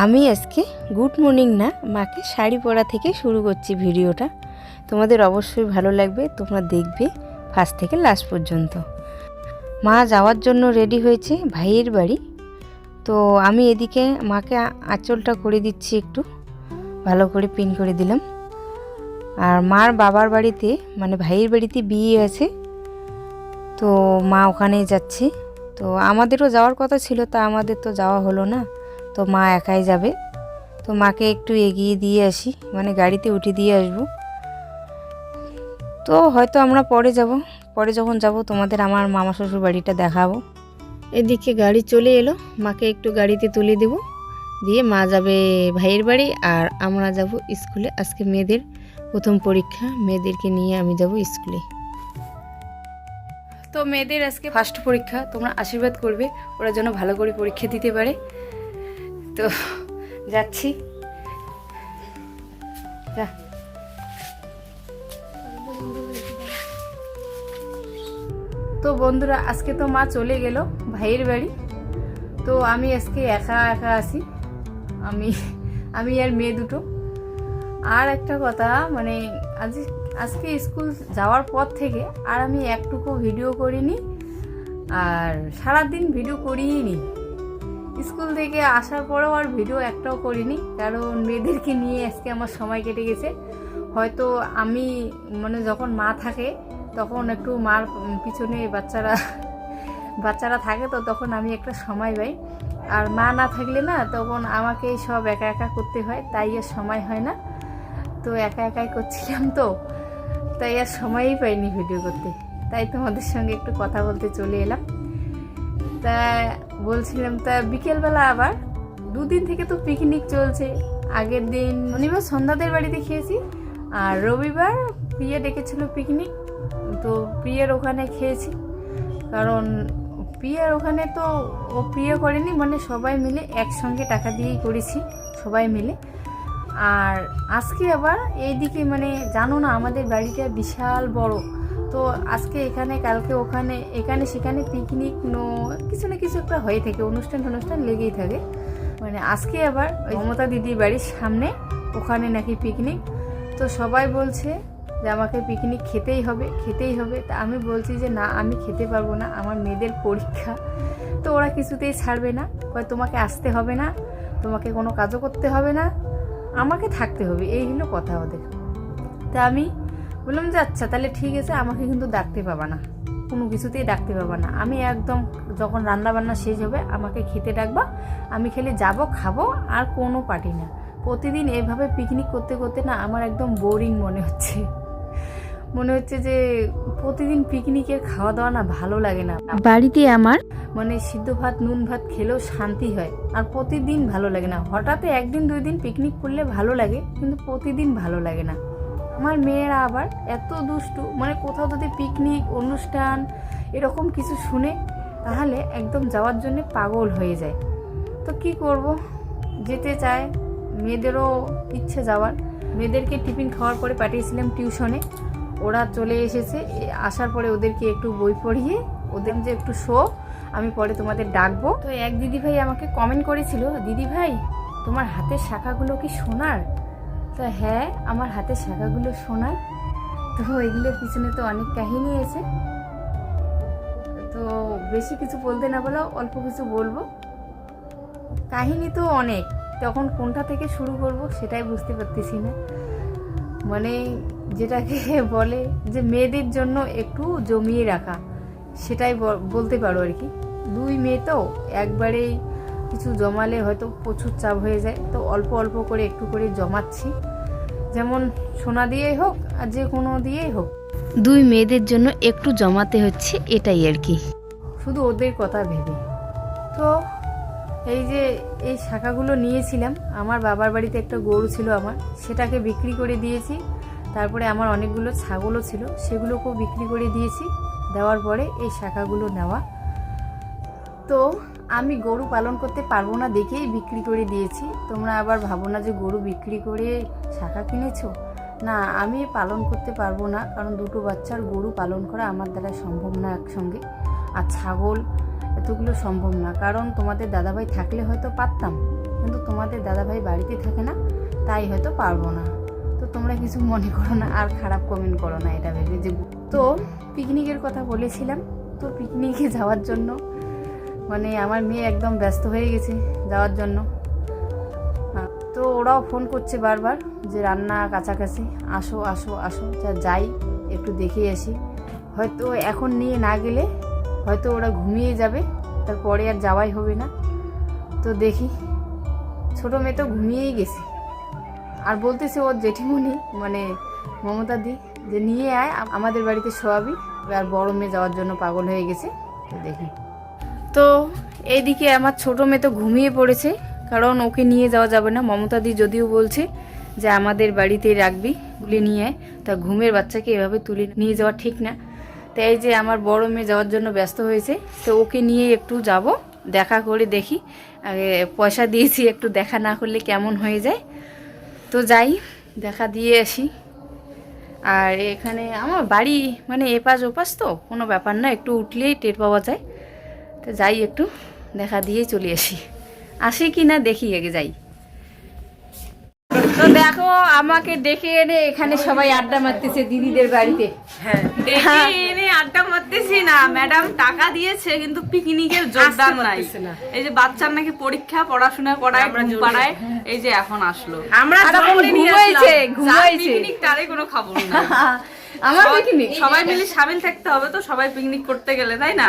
আমি আজকে good morning না মাকে শাড়ি পরা থেকে শুরু করছি ভিডিওটা। তোমাদের অবশ্যই ভালো লাগবে, তোমরা দেখবে ফার্স্ট থেকে লাস্ট পর্যন্ত। মা যাওয়ার জন্য রেডি হয়েছে ভাইয়ের বাড়ি। তো আমি এদিকে মাকে আঁচলটা করে দিচ্ছি, একটু ভালো করে পিন করে দিলাম। আর মার বাবার বাড়িতে মানে ভাইয়ের বাড়িতে বিয়ে আছে, তো মা ওখানেই যাচ্ছে। তো আমাদেরও যাওয়ার কথা ছিল, তা আমাদের তো যাওয়া হলো না, তো মা একাই যাবে। তো মাকে একটু এগিয়ে দিয়ে আসি, মানে গাড়িতে উঠে দিয়ে আসবো। তো হয়তো আমরা পরে যখন যাব তোমাদের আমার মামা শ্বশুর বাড়িটা দেখাবো। এদিকে গাড়ি চলে এলো, মাকে একটু গাড়িতে তুলে দেব, দিয়ে মা যাবে ভাইয়ের বাড়ি আর আমরা যাব স্কুলে। আজকে মেয়েদের প্রথম পরীক্ষা, মেয়েদেরকে নিয়ে আমি যাব স্কুলে। তো মেয়েদের আজকে ফার্স্ট পরীক্ষা, তোমরা আশীর্বাদ করবে ওরা যেন ভালো করে পরীক্ষা দিতে পারে। তো যাচ্ছি, যা। তো বন্ধুরা, আজকে তো মা চলে গেল ভাইয়ের বাড়ি, তো আমি আজকে একা একা আছি, আমি আর মেয়ে দুটো। আর একটা কথা, মানে আজকে স্কুল যাওয়ার পর থেকে আর আমি একটুকু ভিডিও করিনি, আর সারাদিন ভিডিও করিনি। স্কুল থেকে আসার পরেও আর ভিডিও একটাও করিনি, কারণ মেয়েদেরকে নিয়ে আজকে আমার সময় কেটে গেছে। হয়তো আমি মানে যখন মা থাকে তখন একটু মার পিছনে বাচ্চারা থাকে, তো তখন আমি একটা সময় পাই। আর মা না থাকলে না, তখন আমাকে সব একা একা করতে হয়, তাই আর সময় হয় না। তো একা একাই করছিলাম, তো তাই আর সময়ই পাইনি ভিডিও করতে। তাই তোমাদের সঙ্গে একটু কথা বলতে চলে এলাম। তা বলছিলাম, তা বিকেলবেলা আবার দুদিন থেকে তো পিকনিক চলছে। আগের দিন শনিবার সন্ধ্যাদের বাড়িতে খেয়েছি, আর রবিবার প্রিয়া ডেকেছিল পিকনিক, তো প্রিয়ার ওখানে খেয়েছি। কারণ প্রিয়ার ওখানে তো ও প্রিয়া করেনি, মানে সবাই মিলে একসঙ্গে টাকা দিয়েই করেছি সবাই মিলে। আর আজকে আবার এইদিকে মানে জানো না, আমাদের বাড়িটা বিশাল বড়, তো আজকে এখানে কালকে ওখানে এখানে সেখানে পিকনিক কিছু না কিছু একটা হয়ে থাকে, অনুষ্ঠান লেগেই থাকে। মানে আজকে আবার মমতা দিদির বাড়ির সামনে ওখানে নাকি পিকনিক, তো সবাই বলছে যে আমাকে পিকনিক খেতেই হবে। তা আমি বলছি যে না, আমি খেতে পারবো না, আমার মেয়েদের পরীক্ষা। তো ওরা কিছুতেই ছাড়বে না, কয় তোমাকে আসতে হবে না, তোমাকে কোনো কাজও করতে হবে না, আমাকে থাকতে হবে, এই হলো কথা ওদের। তা আমি বললাম যে আচ্ছা তাহলে ঠিক আছে, আমাকে কিন্তু ডাকতে পাবা না, কোনো কিছুতেই ডাকতে পাবা না। আমি একদম যখন রান্না বান্না শেষ হবে আমাকে খেতে ডাকবা, আমি খেলে যাবো খাবো, আর কোনো পার্টি না। প্রতিদিন এভাবে পিকনিক করতে করতে না আমার একদম বোরিং মনে হচ্ছে যে প্রতিদিন পিকনিকের খাওয়া দাওয়া না ভালো লাগে না। বাড়িতে আমার মানে সিদ্ধ ভাত নুন ভাত খেলেও শান্তি হয়, আর প্রতিদিন ভালো লাগে না। হঠাৎ একদিন দুই দিন পিকনিক করলে ভালো লাগে, কিন্তু প্রতিদিন ভালো লাগে না। আমার মেয়েরা আবার এত দুষ্টু, মানে কোথাও যদি পিকনিক অনুষ্ঠান এরকম কিছু শুনে তাহলে একদম যাওয়ার জন্য পাগল হয়ে যায়। তো কি করব, যেতে চায়, মেয়েদেরও ইচ্ছে যাওয়ার। মেয়েদেরকে টিফিন খাওয়ার পরে পাঠিয়েছিলাম টিউশনে, ওরা চলে এসেছে। আসার পরে ওদেরকে একটু বই পড়িয়ে ওদের যে একটু আমি পরে তোমাদের ডাকবো। তো এক দিদিভাই আমাকে কমেন্ট করেছিল, দিদিভাই তোমার হাতের শাখাগুলো কি সোনার? তো হ্যাঁ, আমার হাতের শাখাগুলো সোনার। তো এগুলোর পিছনে তো অনেক কাহিনী আছে, তো বেশি কিছু বলতে না বলেও অল্প কিছু বলবো। কাহিনী তো অনেক, তখন কোনটা থেকে শুরু করব সেটাই বুঝতে পারতেছি না। মানে যেটাকে বলে যে মেয়েদের জন্য একটু জমিয়ে রাখা, সেটাই বলতে পারো আর কি। দুই মেয়ে তো একবারেই কিছু জমালে হয়তো প্রচুর চাপ হয়ে যায়, তো অল্প অল্প করে একটু করে জমাচ্ছি, যেমন সোনা দিয়েই হোক আর যে কোনো দিয়েই হোক, দুই মেয়েদের জন্য একটু জমাতে হচ্ছে, এটাই আর কি, শুধু ওদের কথা ভেবে। তো এই যে এই শাখাগুলো নিয়েছিলাম, আমার বাবার বাড়িতে একটা গরু ছিল আমার, সেটাকে বিক্রি করে দিয়েছি। তারপরে আমার অনেকগুলো ছাগলও ছিল, সেগুলোকেও বিক্রি করে দিয়েছি। দেওয়ার পরে এই শাখাগুলো নেওয়া। তো আমি গরু পালন করতে পারবো না দেখেই বিক্রি করে দিয়েছি। তোমরা আবার ভাবো না যে গরু বিক্রি করে শাখা কিনেছো, না, আমি পালন করতে পারবো না, কারণ দুটো বাচ্চার গরু পালন করা আমার দ্বারা সম্ভব না একসঙ্গে। আর ছাগল এতগুলো সম্ভব না, কারণ তোমাদের দাদাভাই থাকলে হয়তো পারতাম, কিন্তু তোমাদের দাদাভাই বাড়িতে থাকে না, তাই হয়তো পারবো না। তো তোমরা কিছু মনে করো না আর খারাপ কমেন্ট করো না এটা ভেবে যে। তো পিকনিকের কথা বলেছিলাম, তো পিকনিকে যাওয়ার জন্য মানে আমার মেয়ে একদম ব্যস্ত হয়ে গেছে যাওয়ার জন্য। তো ওরাও ফোন করছে বারবার যে রান্না কাছাকাছি, আসো আসো আসো, যাই একটু দেখে আসি। হয়তো এখন নিয়ে না গেলে হয়তো ওরা ঘুমিয়ে যাবে, তারপরে আর যাওয়াই হবে না। তো দেখি, ছোটো মেয়ে তো ঘুমিয়েই গেছে, আর বলতেছে ওর জেঠিমণি মানে মমতা দি যে নিয়ে আয় আমাদের বাড়িতে শোয়াবি, আর বড় মেয়ে যাওয়ার জন্য পাগল হয়ে গেছে। তো দেখি। তো এইদিকে আমার ছোটো মেয়ে তো ঘুমিয়ে পড়েছে, কারণ ওকে নিয়ে যাওয়া যাবে না। মমতা দি যদিও বলছে যে আমাদের বাড়িতেই রাখবি, তুলে নিয়ে আয়, তা ঘুমের বাচ্চাকে এভাবে তুলে নিয়ে যাওয়া ঠিক না। তাই যে আমার বড় মেয়ে যাওয়ার জন্য ব্যস্ত হয়েছে, তো ওকে নিয়ে একটু যাব, দেখা করে দেখি। আগে পয়সা দিয়েছি, একটু দেখা না করলে কেমন হয়ে যায়। তো যাই, দেখা দিয়ে আসি। আর এখানে আমার বাড়ি মানে এপাশ ওপাশ, তো কোনো ব্যাপার না, একটু উঠলেই টের পাওয়া যায়। তো যাই, একটু দেখা দিয়ে চলে আসি কি না দেখি, আগে যাই। তো দেখো আমাকে ডেকে এনে এখানে সবাই আড্ডা মারতেছে দিদিদের বাড়িতে। হ্যাঁ, ডেকে এনে আড্ডা মারতেছি না, ম্যাডাম টাকা দিয়েছে কিন্তু পিকনিকের জোরদার নাই। এই যে বাচ্চার নাকি পরীক্ষা, পড়াশোনা করায়, ঘুম পাড়ায়, এই যে এখন আসলো। আমরা ঘুমাইছে পিকনিক তারে কোনো খবর না। আমার পিকনিক সবাই মিলে সামিল থাকতে হবে, তো সবাই পিকনিক করতে গেলে, তাই না?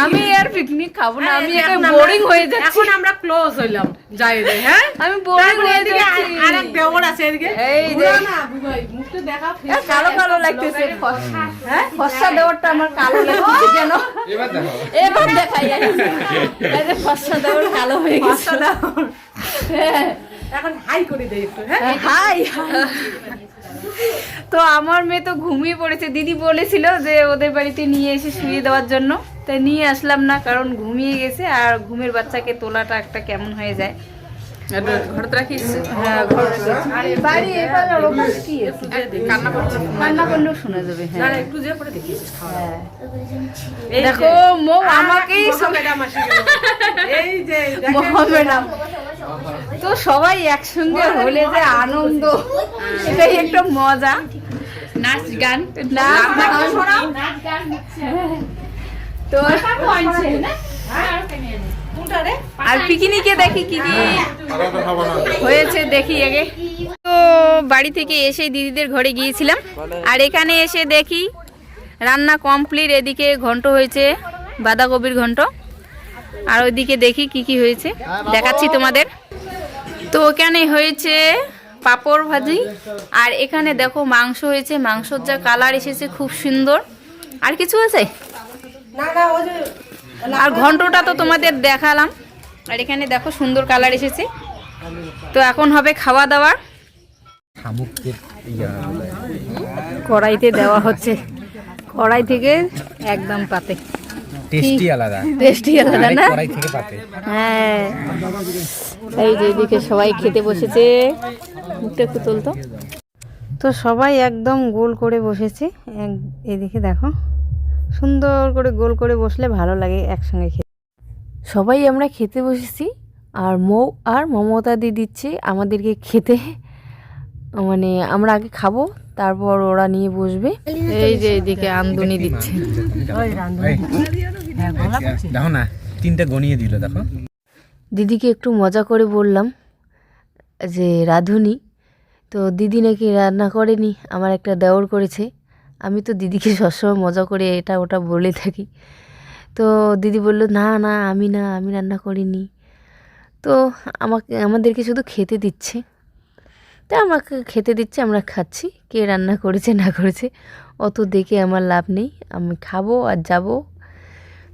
আমি আর পিকনিক খাবো না, আমি একটা বোরিং হয়ে যাচ্ছি। এখন আমরা ক্লোজ হইলাম, যাই রে। হ্যাঁ, আমি বোরিং হয়ে যাচ্ছি। আরেক দেওর আছে এদিকে, এই যে না বুবাই মুখটা দেখা কালো কালো লাগতেছে। হ্যাঁ, ফর্সা দেওয়ারটা আমার কালো লাগতেছে কেন? এবার দেখাই, এই যে ফর্সা দেওয়ার কালো হয়ে গেছে। এখন হাই করে দেই একটু। হ্যাঁ, হাই। তো আমার মেয়ে তো ঘুমিয়ে পড়েছে, দিদি বলেছিল যে ওদের বাড়িতে নিয়ে এসে শুয়ে দেওয়ার জন্য, তাই নিয়ে আসলাম না, কারণ ঘুমিয়ে গেছে। আর ঘুমের বাচ্চাকে তোলাটা একটা কেমন হয়ে যায়। ঘরতে রাখিস? হ্যাঁ, বাড়ি এবার কি কান্না করলেও শোনা যাবে। হ্যাঁ, একটু যে পরে দেখিস। দেখো মৌ আমাকেই ম্যাডাম আসি গেল। এই যে ম্যাডাম। তো সবাই একসঙ্গে হলে যে আনন্দ, এটাই একটা মজা। নাচ গান, তো আর পিকনিকে দেখি কি কি হয়েছে দেখি আগে। তো বাড়ি থেকে এসে দিদিদের ঘরে গিয়েছিলাম, আর এখানে এসে দেখি রান্না কমপ্লিট। এদিকে ঘন্ট হয়েছে, বাঁধাকপির ঘন্ট, আর ওইদিকে দেখি কি কি হয়েছে, দেখাচ্ছি তোমাদের। তো ওখানে হয়েছে পাঁপড় ভাজি, আর এখানে দেখো মাংস হয়েছে, মাংসর যা কালার এসেছে খুব সুন্দর। আর কিছু আছে? আর ঘন্টটা তো তোমাদের দেখালাম, আর এখানে দেখো সুন্দর কালার এসেছে। তো এখন হবে খাওয়া দাওয়া। কড়াইতে দেওয়া হচ্ছে, কড়াই থেকে একদম পাতে, টেস্টি আলাদা না? কড়াই থেকে পাতে। হ্যাঁ, এই যে এদিকে সবাই খেতে বসেছে, মুখটা একটু তুলতো। তো সবাই একদম গোল করে বসেছে, এদিকে দেখো সুন্দর করে গোল করে বসলে ভালো লাগে একসঙ্গে খেতে। সবাই আমরা খেতে বসেছি, আর মৌ আর মমতা দি দিচ্ছে আমাদেরকে খেতে, মানে আমরা আগে খাবো তারপর ওরা নিয়ে বসবে। এই যে এদিকে আমদনি দিচ্ছে, দেখো না তিনটা গনিয়ে দিল। দেখো দিদিকে একটু মজা করে বললাম যে রাঁধুনি, তো দিদি নাকি রান্না করেনি, আমার একটা দেওর করেছে। আমি তো দিদিকে সবসময় মজা করে এটা ওটা বলে থাকি। তো দিদি বলল না না আমি রান্না করিনি। তো আমাদেরকে শুধু খেতে দিচ্ছে, তো আমাকে খেতে দিচ্ছে, আমরা খাচ্ছি। কে রান্না করেছে না করেছে অত দেখে আমার লাভ নেই, আমি খাবো আর যাব।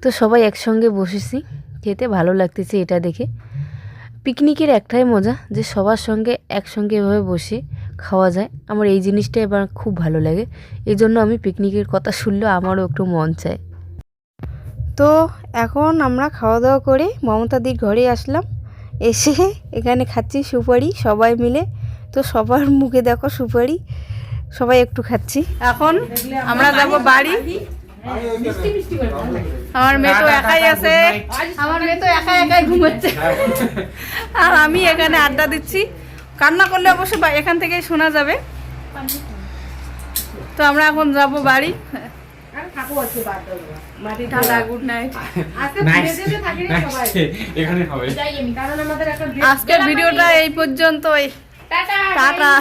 তো সবাই একসঙ্গে বসেছি, খেতে ভালো লাগতেছে এটা দেখে। পিকনিকের একটাই মজা যে সবার সঙ্গে একসঙ্গে এভাবে বসে খাওয়া যায়, আমার এই জিনিসটা এবার খুব ভালো লাগে। এই জন্য আমি পিকনিকের কথা শুনলেও আমারও একটু মন চায়। তো এখন আমরা খাওয়া দাওয়া করে মমতাদির ঘরে আসলাম, এসে এখানে খাচ্ছি সুপারি সবাই মিলে। তো সবার মুখে দেখো সুপারি, সবাই একটু খাচ্ছি। এখন আমরা যাব বাড়ি, মিষ্টি মিষ্টি করে ভালো লাগে। আমার মেয়ে তো একাই আছে, আমার মেয়ে তো একা একাই ঘুমাচ্ছে। আর আমি এখানে আড্ডা দিচ্ছি। কান্না করলে অবশ্য এখান থেকেই শোনা যাবে। তো আমরা এখন যাব বাড়ি। আর থাকো আজকে বাড়িতে বাবা। মাটি টাটা, গুড নাইট। আজকে মেয়েদেরকে থাকি না সবাই। এখানে হবে। কারণ আমাদের একটা আজকের ভিডিওটা এই পর্যন্তই। Tata tata.